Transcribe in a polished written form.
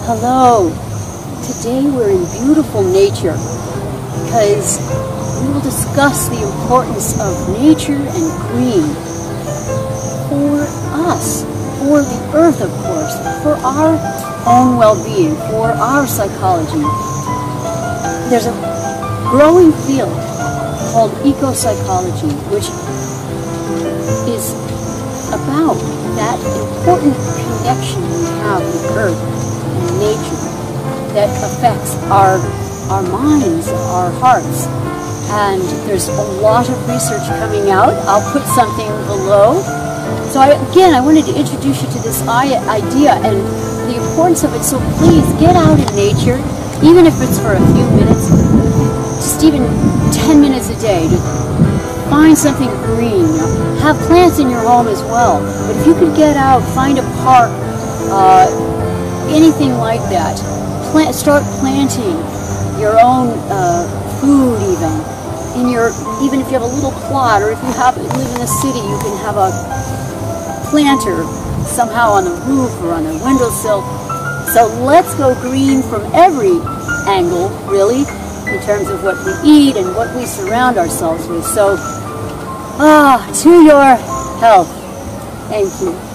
Hello. Today we're in beautiful nature because we will discuss the importance of nature and green for us, for the earth, of course, for our own well-being, for our psychology. There's a growing field called eco-psychology, which is about that important connection we have with earth and nature that affects our minds, our hearts. And there's a lot of research coming out. I'll put something below. So I wanted to introduce you to this idea and the importance of it. So please get out in nature, even if it's for a few minutes, just even 10 minutes a day, to find something green. Have plants in your home as well. But if you could get out, find a park, anything like that. Start planting your own food even if you have a little plot, or if you live in a city, you can have a planter somehow on the roof or on the windowsill. So let's go green from every angle, really, in terms of what we eat and what we surround ourselves with. So, to your health. Thank you.